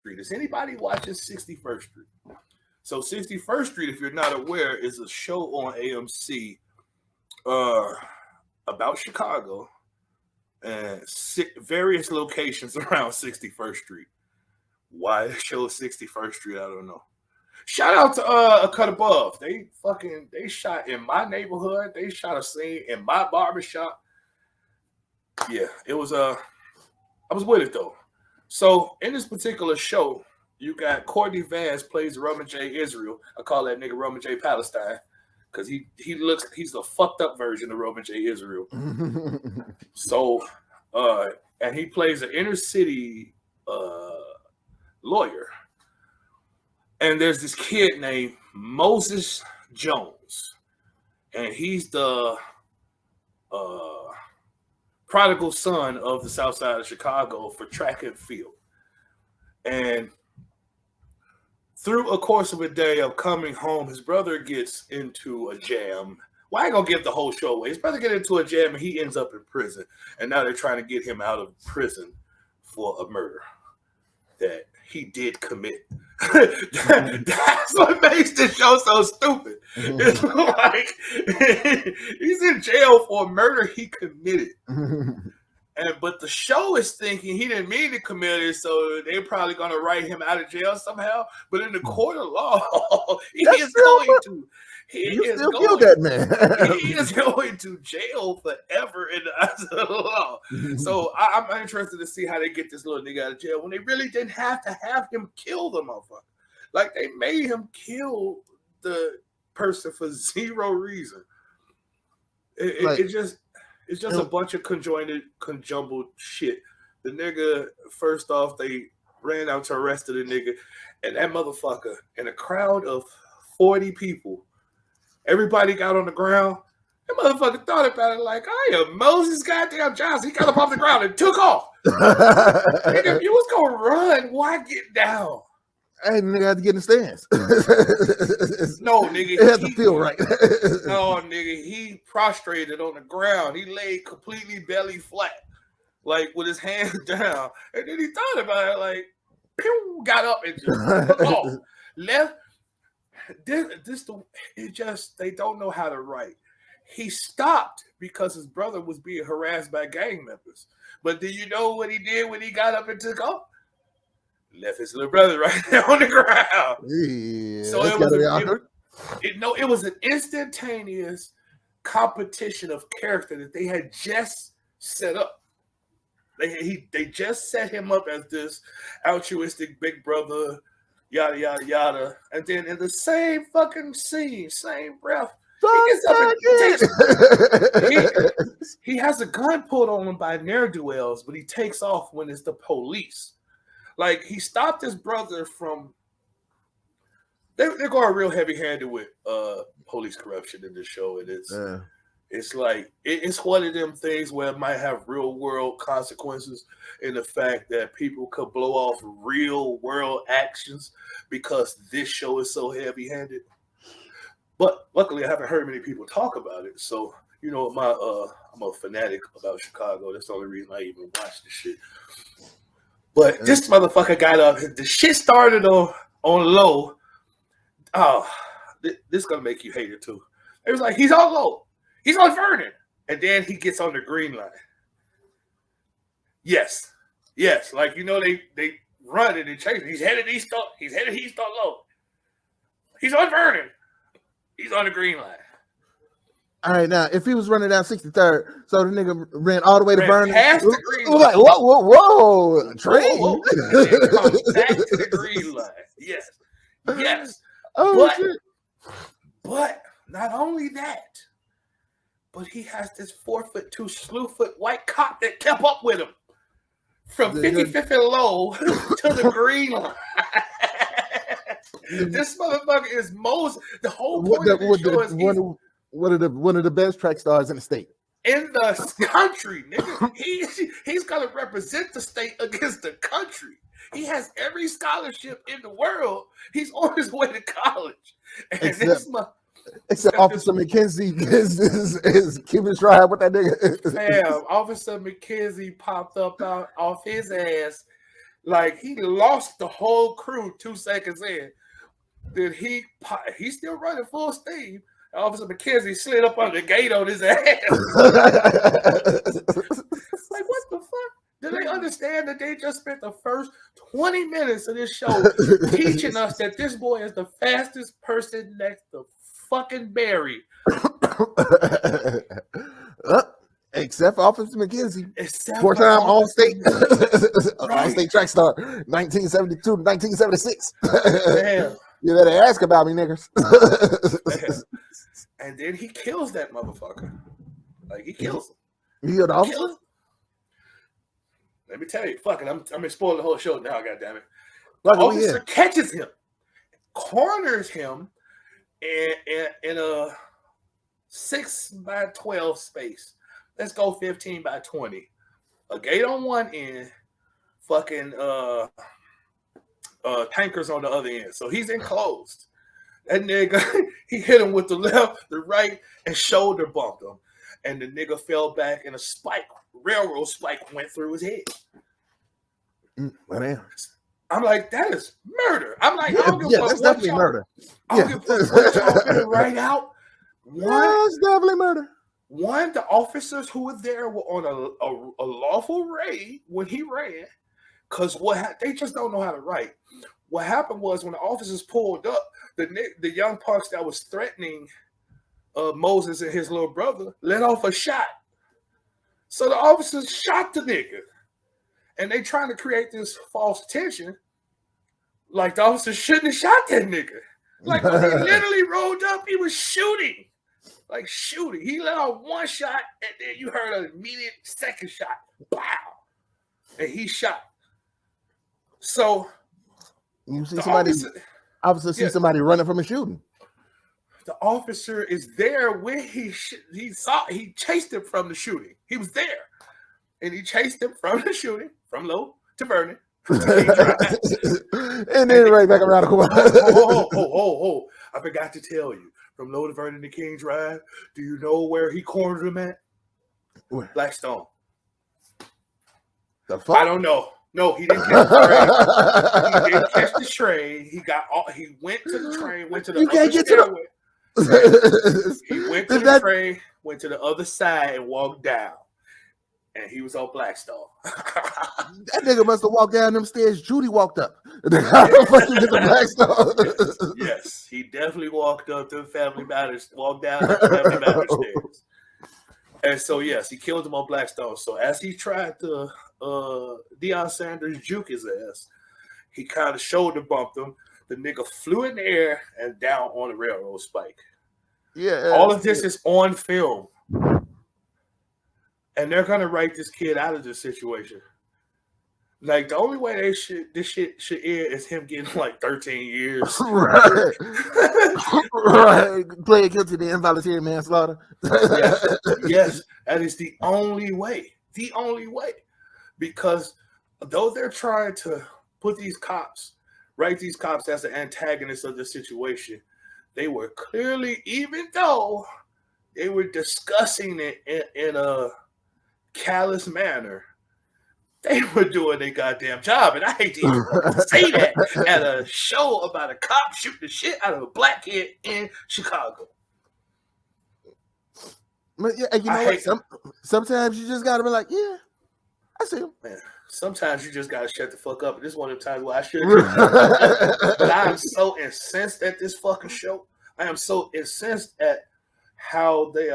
Street. Is anybody watching 61st Street? So 61st Street, if you're not aware, is a show on AMC about Chicago and various locations around 61st Street. Why the show 61st Street, I don't know. Shout out to A Cut Above. They shot in my neighborhood. They shot a scene in my barbershop. Yeah, it was I was with it though. So in this particular show, you got Courtney Vance plays Roman J. Israel. I call that nigga Roman J. Palestine because he's a fucked up version of Roman J. Israel. So and he plays an inner city lawyer. And there's this kid named Moses Jones. And he's the prodigal son of the south side of Chicago for track and field. And through a course of a day of coming home, his brother gets into a jam. Well, I ain't gonna give the whole show away. His brother gets into a jam and he ends up in prison. And now they're trying to get him out of prison for a murder that he did commit. That's what makes this show so stupid. It's like he's in jail for a murder he committed. But the show is thinking he didn't mean to commit it, so they're probably going to write him out of jail somehow. But in the court of law, he is going to jail forever in the eyes of the law. So I'm interested to see how they get this little nigga out of jail when they really didn't have to have him kill the motherfucker. Like they made him kill the person for zero reason. It's just a bunch of conjumbled shit. The nigga, first off, they ran out to arrest the nigga, and that motherfucker in a crowd of 40 people, everybody got on the ground. That motherfucker thought about it like, I am Moses goddamn Johnson. He got up off the ground and took off. Nigga, if you was gonna run, why get down? Hey, nigga, I had to get in the stands. No, nigga. It had to feel right. No, nigga. He prostrated on the ground. He laid completely belly flat, like with his hands down. And then he thought about it, like, pew, got up and just off. Left. They don't know how to write. He stopped because his brother was being harassed by gang members. But do you know what he did when he got up and took off? Left his little brother right there on the ground. Yeah, so it was an instantaneous competition of character that they had just set up. They just set him up as this altruistic big brother, yada yada yada, and then in the same fucking scene, same breath, he has a gun pulled on him by ne'er-do-wells, but he takes off when it's the police. Like, he stopped his brother from... They're going real heavy-handed with police corruption in this show, and it's like... It's one of them things where it might have real-world consequences in the fact that people could blow off real-world actions because this show is so heavy-handed. But luckily, I haven't heard many people talk about it, so... You know, I'm a fanatic about Chicago. That's the only reason I even watch this shit. But this motherfucker got up. The shit started on low. Oh, this gonna make you hate it too. It was like, he's on low. He's on Vernon. And then he gets on the green line. Yes. Like, you know, they run and they chase. He's headed east on low. He's on Vernon. He's on the green line. All right, now if he was running down 63rd, so the nigga ran all the way to Vernon. Past the green line. Like, whoa, train. Whoa. Comes back to the green line. Yes. But not only that, but he has this 4'2" slewfoot white cop that kept up with him from 55th and low to the green line. This motherfucker is Moses. The whole point of the show is one of the best track stars in the state. In the country, nigga. He's gonna represent the state against the country. He has every scholarship in the world. He's on his way to college. And except Officer McKenzie is keeping stride with that nigga. Damn, Officer McKenzie popped up off his ass Like he lost the whole crew 2 seconds in. Then he's still running full steam. Officer McKenzie slid up on the gate on his ass. Like, what the fuck? Do they understand that they just spent the first 20 minutes of this show teaching us that this boy is the fastest person next to fucking Barry? Except for Officer McKenzie. Except 4-time All-State. Right. All-State track star, 1972 to 1976. Damn. You better ask about me, niggas. And then he kills that motherfucker. Like, he kills him. You killed the officer? Let me tell you, fucking, I'm gonna spoil the whole show now, goddammit. The officer catches him, corners him in a 6x12 space. Let's go 15x20. A gate on one end, fucking tankers on the other end. So he's enclosed. That nigga, he hit him with the left, the right, and shoulder bumped him. And the nigga fell back and a railroad spike went through his head. I'm like, that is murder. I'm like, I don't give a fuck. That's definitely murder. I don't give a fuck what y'all finna write out. That's definitely murder. One, the officers who were there were on a lawful raid when he ran, because they just don't know how to write. What happened was when the officers pulled up, the young punks that was threatening Moses and his little brother let off a shot. So the officers shot the nigga. And they trying to create this false tension. Like the officers shouldn't have shot that nigga. Like when he literally rolled up, he was shooting. Like shooting. He let off one shot and then you heard an immediate second shot. Pow. And he shot. So you see somebody somebody running from a shooting. The officer is there when he chased him from the shooting. He was there. And he chased him from the shooting, from Low to Vernon. And then right back around the corner. I forgot to tell you. From Low to Vernon to King Drive, do you know where he cornered him at? Where? Blackstone. The fuck? I don't know. No, he didn't catch the train. He didn't catch the train. He went to the train, went to the other stairway. He went to the train, went to the other side and walked down. And he was on Blackstone. That nigga must have walked down them stairs. Judy walked up. Yes, he definitely walked up to Family Matters, walked down the Family Matters stairs. And so, yes, he killed him on Blackstone. So as he tried to Deion Sanders juke his ass, he kind of shoulder bumped him. The nigga flew in the air and down on the railroad spike. Yeah. All of this is on film. And they're gonna write this kid out of this situation. Like the only way this shit should end is him getting like 13 years. Right. Right. Playing guilty to involuntary manslaughter. Yes, that is the only way. The only way. Because though they're trying to put these cops, write these cops as the antagonists of the situation, they were clearly, even though they were discussing it in a callous manner, they were doing their goddamn job. And I hate to even say that at a show about a cop shooting the shit out of a black kid in Chicago. But yeah, you know what? Sometimes you just gotta be like, yeah, I see him. Man, sometimes you just gotta shut the fuck up. And this is one of the times where I should have. But I am so incensed at this fucking show. I am so incensed at how they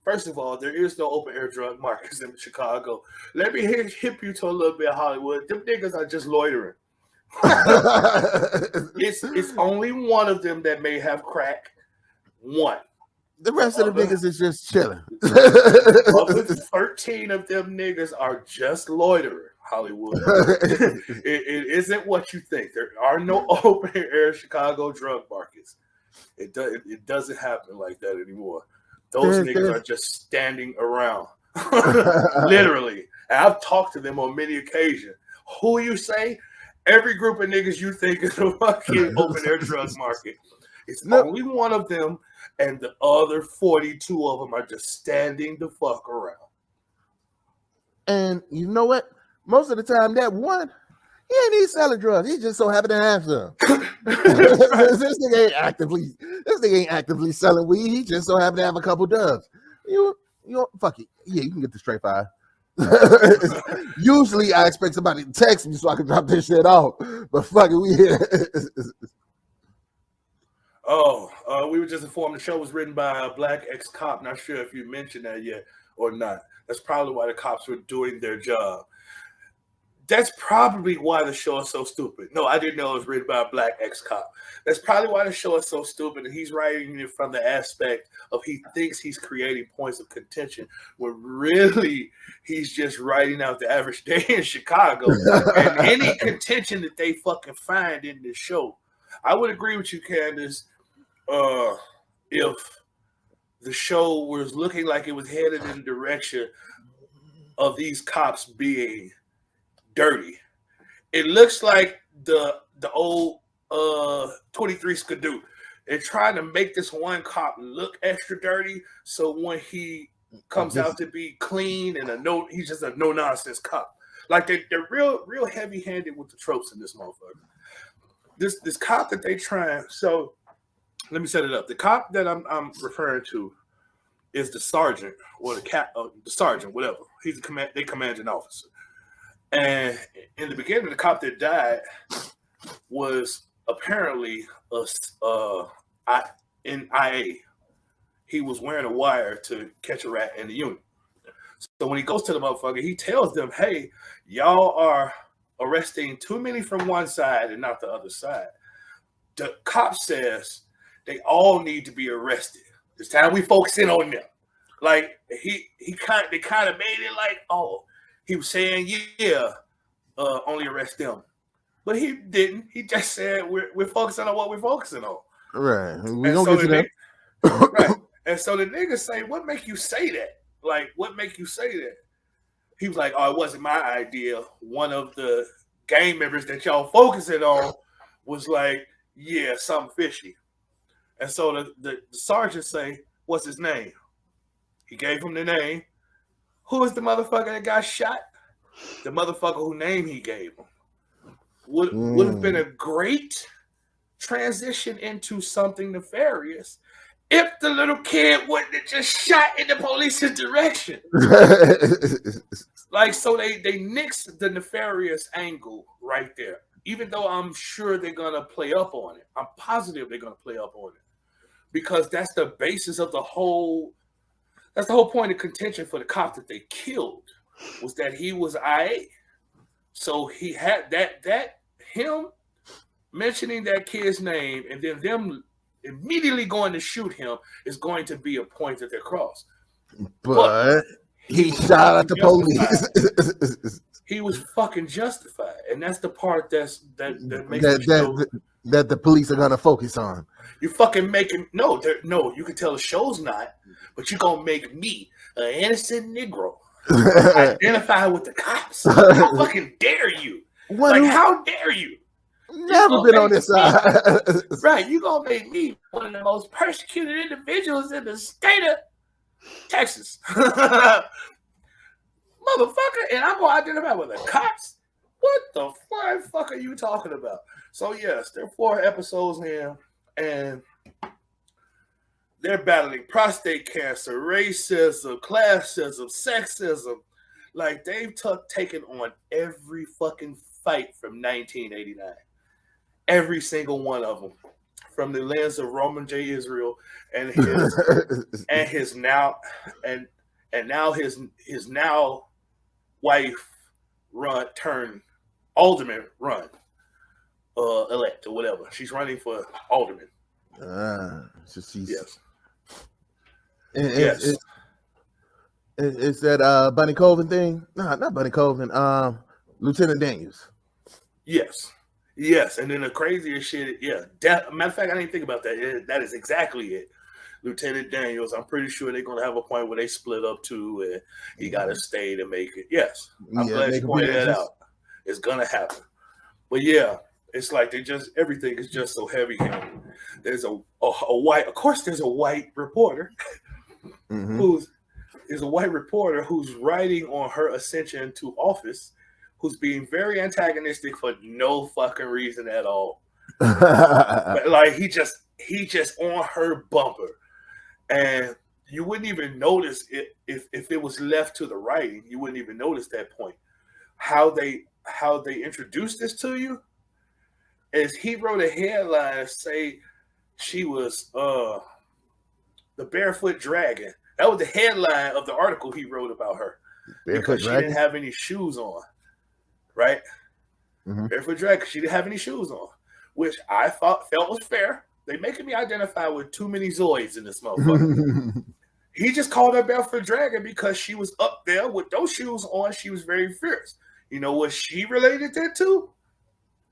first of all, there is no open air drug markets in Chicago. Let me hip you to a little bit of Hollywood. Them niggas are just loitering. It's only one of them that may have crack. One. The rest of the niggas is just chilling. 13 of them niggas are just loitering, Hollywood. It isn't what you think. There are no open air Chicago drug markets. It doesn't happen like that anymore. Those niggas are just standing around. Literally. And I've talked to them on many occasions. Who you say? Every group of niggas you think is a fucking open air drug market. It's only one of them, and the other 42 of them are just standing the fuck around. And you know what? Most of the time, that one He ain't even selling drugs. He just so happen to have some. This nigga ain't actively selling weed. He just so happen to have a couple dubs. You fuck it. Yeah, you can get the straight five. Usually I expect somebody to text me so I can drop this shit off. But fuck it, we here. We were just informed the show was written by a black ex-cop. Not sure if you mentioned that yet or not. That's probably why the cops were doing their job. That's probably why the show is so stupid. No, I didn't know it was written by a black ex-cop. That's probably why the show is so stupid, and he's writing it from the aspect of he thinks he's creating points of contention, when really he's just writing out the average day in Chicago. And any contention that they fucking find in this show. I would agree with you, Candace, if the show was looking like it was headed in the direction of these cops being dirty. It looks like the old 23 Skidoo. They're trying to make this one cop look extra dirty, so when he comes out to be clean and he's just a no nonsense cop. Like they're real heavy handed with the tropes in this motherfucker. This cop that they try. So let me set it up. The cop that I'm referring to is the sergeant or the sergeant, whatever. He's the commanding officer. And in the beginning, the cop that died was apparently in IA. He was wearing a wire to catch a rat in the unit. So when he goes to the motherfucker, he tells them, hey, y'all are arresting too many from one side and not the other side. The cop says they all need to be arrested. This time we focus in on them. Like they kind of made it like, oh, he was saying, only arrest them. But he didn't. He just said we're focusing on what we're focusing on. Right. We don't get to that. Right. And so the niggas say, what make you say that? Like, what make you say that? He was like, oh, it wasn't my idea. One of the gang members that y'all focusing on was like, yeah, something fishy. And so the sergeant say, what's his name? He gave him the name. Who is the motherfucker that got shot? The motherfucker whose name he gave him. Would have been a great transition into something nefarious if the little kid wouldn't have just shot in the police's direction. Like, so they nixed the nefarious angle right there. Even though I'm sure they're going to play up on it. I'm positive they're going to play up on it. Because that's the basis of the whole... That's the whole point of contention for the cop that they killed, was that he was IA. So he had him mentioning that kid's name and then them immediately going to shoot him is going to be a point that they're crossed. But he shot at the police. He was fucking justified, and that's the part that makes that the police are gonna focus on. You fucking making no. You can tell the show's not, but you're gonna make me an innocent Negro identify with the cops. How fucking dare you? How dare you? Never been on this side. Right, you gonna make me one of the most persecuted individuals in the state of Texas. Motherfucker, and I'm gonna identify with the cops. What the fuck are you talking about? So yes, there are 4 episodes in, and they're battling prostate cancer, racism, classism, sexism. Like they've taken on every fucking fight from 1989. Every single one of them, from the lens of Roman J. Israel and his now wife turned alderman elect or whatever. She's running for alderman. So she's yes. It's that Bunny Colvin thing? No, not Bunny Colvin. Lieutenant Daniels. Yes, and then the craziest shit, matter of fact, I didn't think about that. That is exactly it. Lieutenant Daniels, I'm pretty sure they're going to have a point where they split up too, and he got to stay to make it. Yes, I'm glad you pointed that out. It's going to happen. But yeah, it's like everything is just so heavy-handed. There's a white reporter who's writing on her ascension to office who's being very antagonistic for no fucking reason at all. But like he just on her bumper, and you wouldn't even notice it if it was left to the writing. You wouldn't even notice that point. How they introduced this to you is he wrote a headline say she was the barefoot dragon. That was the headline of the article he wrote about her. Because she didn't have any shoes on. Right? Mm-hmm. Barefoot dragon, she didn't have any shoes on. Which I felt was fair. They making me identify with too many Zoids in this motherfucker. He just called her barefoot dragon because she was up there with those shoes on. She was very fierce. You know what she related that to?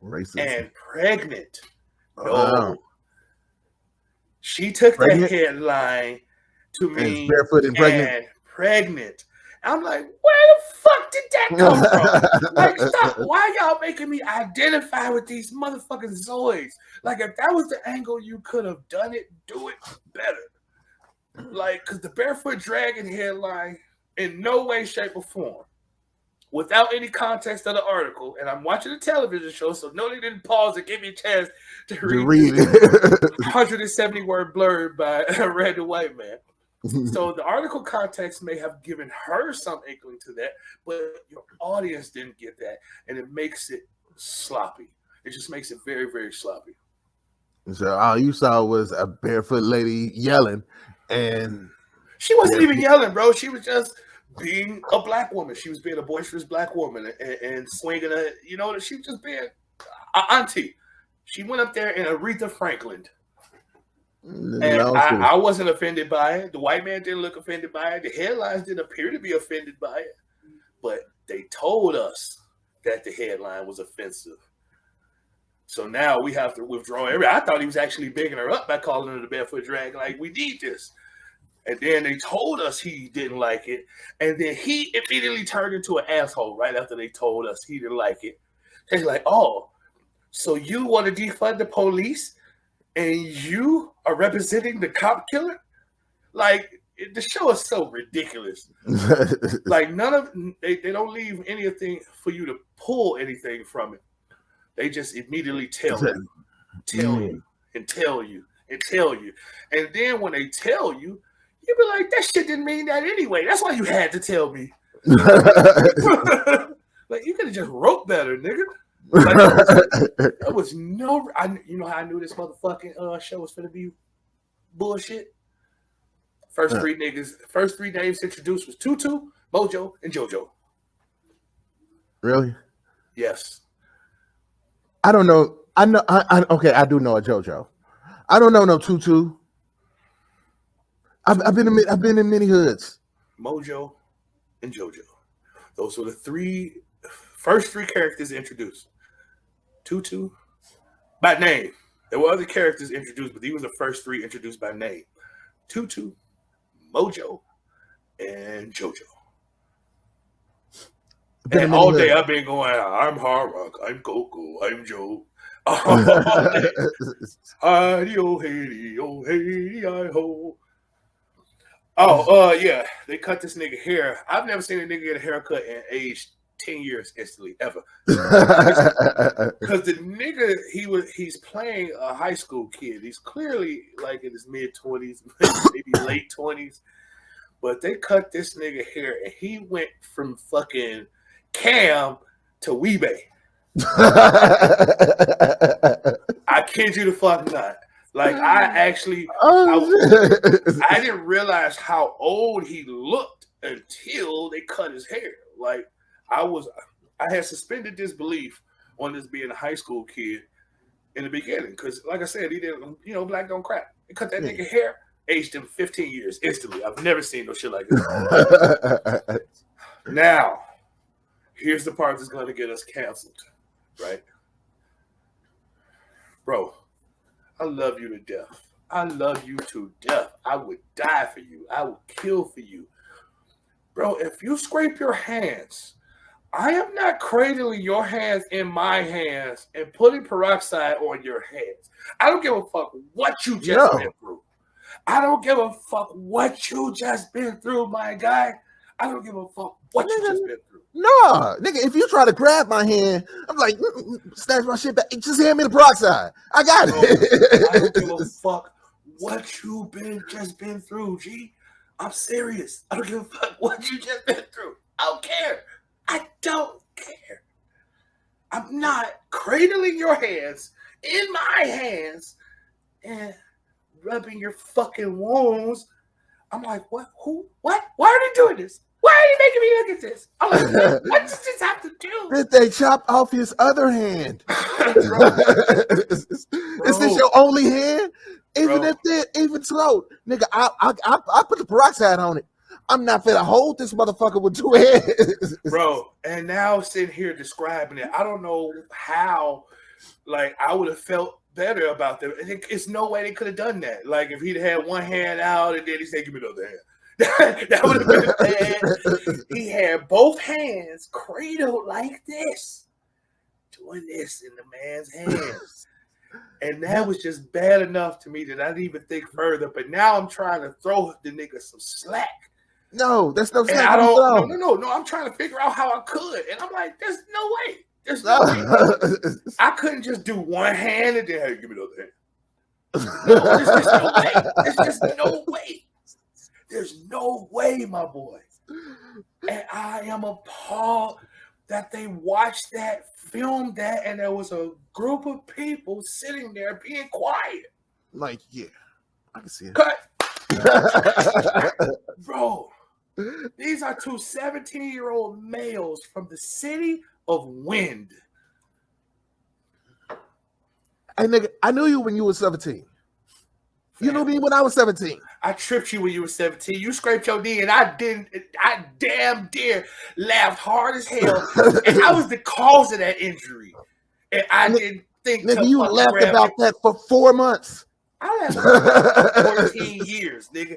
Racist. And pregnant. No. She took that headline to mean barefoot and pregnant. I'm like, where the fuck did that come from? Like, stop. Why y'all making me identify with these motherfucking Zoids? Like, if that was the angle you could have done it, do it better. Like, because the barefoot dragon headline, in no way, shape, or form, without any context of the article, and I'm watching a television show, so no, they didn't pause and give me a chance to read it. 170 word blurb by a random white man. So the article context may have given her some inkling to that, but your audience didn't get that, and it makes it sloppy. It just makes it very, very sloppy. So all you saw was a barefoot lady yelling, and she wasn't even yelling, bro. She was just being a black woman. She was being a boisterous black woman and swinging a, you know, she was just being an auntie. She went up there and Aretha Franklin. And I wasn't offended by it. The white man didn't look offended by it. The headlines didn't appear to be offended by it. But they told us that the headline was offensive. So now we have to withdraw I thought he was actually bigging her up by calling her the barefoot dragon. Like, we need this. And then they told us he didn't like it. And then he immediately turned into an asshole right after they told us he didn't like it. He's like, oh, so you want to defund the police? And you are representing the cop killer? Like, the show is so ridiculous. Like, they don't leave anything for you to pull anything from it. They just immediately tell you. And then when they tell you, you be like, that shit didn't mean that anyway. That's why you had to tell me. Like, you could have just wrote better, nigga. Like, there was no. You know how I knew this motherfucking show was gonna be bullshit. First three names introduced was Tutu, Mojo, and JoJo. Really? Yes. I don't know. Okay, I do know a JoJo. I don't know no Tutu. I've been in many hoods. Mojo and JoJo. Those were the first three characters introduced. Tutu, by name. There were other characters introduced, but these were the first three introduced by name. Tutu, Mojo, and JoJo. And all day I've been going, I'm Hard Rock, I'm Coco, I'm Joe. Yeah. They cut this nigga hair. I've never seen a nigga get a haircut and age 10 years instantly, ever. Because the nigga, he's playing a high school kid. He's clearly like in his mid-20s, maybe late 20s. But they cut this nigga hair and he went from fucking Cam to Weebay. I kid you the fuck not. Like, I didn't realize how old he looked until they cut his hair. Like, I had suspended disbelief on this being a high school kid in the beginning. Because, like I said, he didn't, black don't crack. They cut that nigga hair, aged him 15 years instantly. I've never seen no shit like this. Now, here's the part that's going to get us canceled, right? Bro, I love you to death. I love you to death. I would die for you. I would kill for you. Bro, if you scrape your hands, I am not cradling your hands in my hands and putting peroxide on your hands. I don't give a fuck what you just been through. I don't give a fuck what you just been through, my guy. I don't give a fuck what you just been through. Nah, nigga, if you try to grab my hand, I'm like, snatch my shit back. Just hand me the peroxide. I got it. I don't give a fuck what you just been through, G. I'm serious. I don't give a fuck what you just been through. I don't care. I don't care. I'm not cradling your hands in my hands and rubbing your fucking wounds. I'm like, what? Who? What? Why are they doing this? Why are you making me look at this? I'm like, what does this have to do? Did they chop off his other hand? Is this your only hand? Even so, nigga, I put the peroxide on it. I'm not finna hold this motherfucker with 2 hands. Bro, and now sitting here describing it, I don't know how, like, I would have felt better about them. It's no way they could have done that. Like, if he'd had one hand out and then he said, give me the other hand. That would have been bad. He had both hands cradled like this, doing this in the man's hands. And that was just bad enough to me that I didn't even think further. But now I'm trying to throw the nigga some slack. No, that's no slack. No. I'm trying to figure out how I could. And I'm like, there's no way. There's no way. I couldn't just do one hand and then, hey, give me the other hand. No, there's just no way. There's just no way. There's no way, my boy. And I am appalled that they watched that, filmed that, and there was a group of people sitting there being quiet. Like, yeah, I can see it. Cut. Bro, these are 2 17-year-old males from the city of Wind. Hey, nigga, I knew you when you were 17. You knew me when I was 17. I tripped you when you were 17. You scraped your knee, and I damn dear laughed hard as hell. And I was the cause of that injury. And I didn't think. Nigga, you laughed about that for 4 months. I laughed about 14 years, nigga.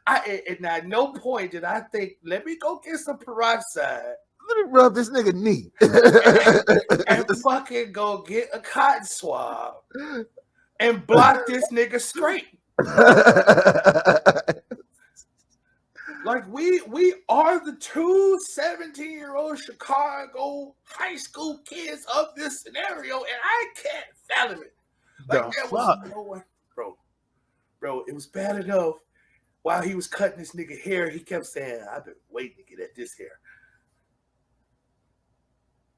And at no point did I think, let me go get some peroxide. Let me rub this nigga knee. and fucking go get a cotton swab. And block this nigga straight. Like we are the 2 17-year-old Chicago high school kids of this scenario, and I can't fathom it. Like there was no one, bro. It was bad enough. While he was cutting this nigga hair, he kept saying, "I've been waiting to get at this hair."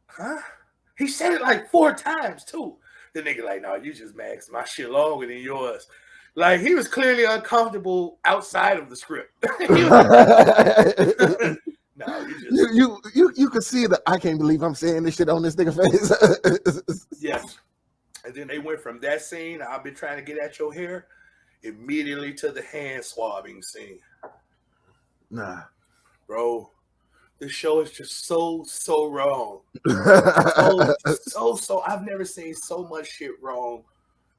Huh? He said it like 4 times too. The nigga like, no, you just mad 'cause my shit longer than yours. Like, he was clearly uncomfortable outside of the script. No, you could see that I can't believe I'm saying this shit on this nigga face. Yes. And then they went from that scene, I've been trying to get at your hair, immediately to the hand swabbing scene. Nah. Bro, this show is just so wrong. So I've never seen so much shit wrong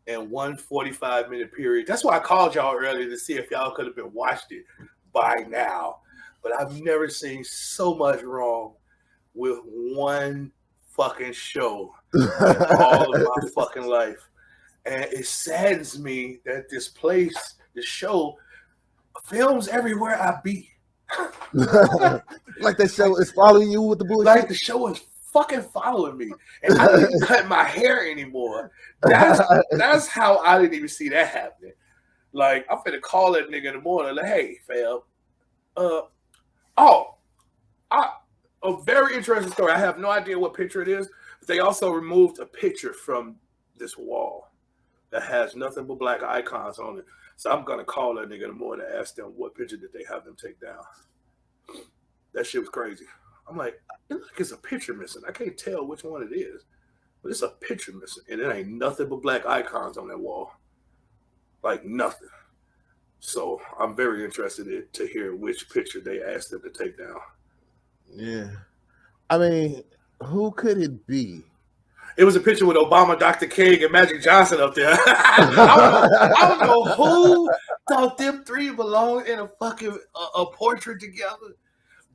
in one 45-minute period. That's why I called y'all earlier to see if y'all could have been watched it by now. But I've never seen so much wrong with one fucking show in all of my fucking life. And it saddens me that this place, this show, films everywhere I be. Like the show is following you with the bullshit. Like the show is fucking following me, and I don't even cut my hair anymore. That's how I didn't even see that happening. Like, I'm finna call that nigga in the morning. Like, hey, fam. A very interesting story. I have no idea what picture it is, but they also removed a picture from this wall that has nothing but black icons on it. So I'm gonna call that nigga in the morning and ask them what picture did they have them take down. That shit was crazy. I'm like, it looks like it's a picture missing. I can't tell which one it is, but it's a picture missing, and it ain't nothing but black icons on that wall. Like nothing. So I'm very interested to hear which picture they asked them to take down. Yeah. I mean, who could it be? It was a picture with Obama, Dr. King, and Magic Johnson up there. I don't know who thought them 3 belonged in a fucking a portrait together,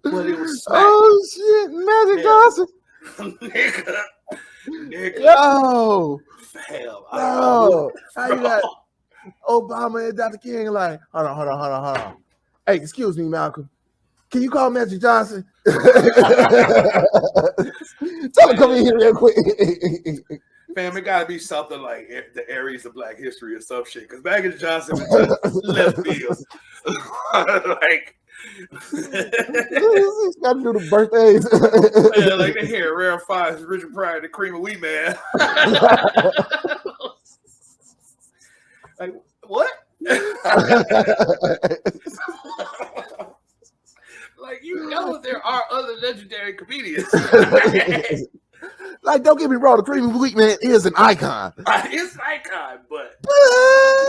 but it was smack. Oh shit, Magic Johnson. nigga. Yo. Fam. Bro. How you got Obama and Dr. King like, hold on. Hey, excuse me, Malcolm. Can you call Magic Johnson? Tell him come in here real quick. Fam, it gotta be something like the Aries of Black History or some shit. Because Magic Johnson was just left field. Like, He's got to do the birthdays. yeah, like they hear Rare Fives, Richard Pryor, the Cream of Wheat Man. Like, what? Like, you know, there are other legendary comedians. Like, don't get me wrong, the Cream of Wheat Man is an icon. It's an icon, but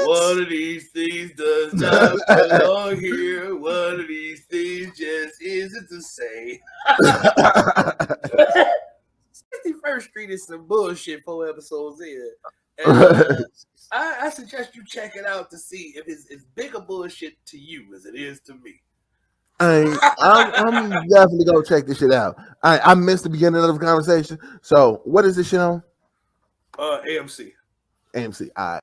one of these things does not belong here. One of these things just isn't the same. 61st Street is some bullshit 4 episodes in. And, I suggest you check it out to see if it's as big a bullshit to you as it is to me. I'm definitely gonna check this shit out. I missed the beginning of the conversation. So what is this shit on? AMC. AMC. All right.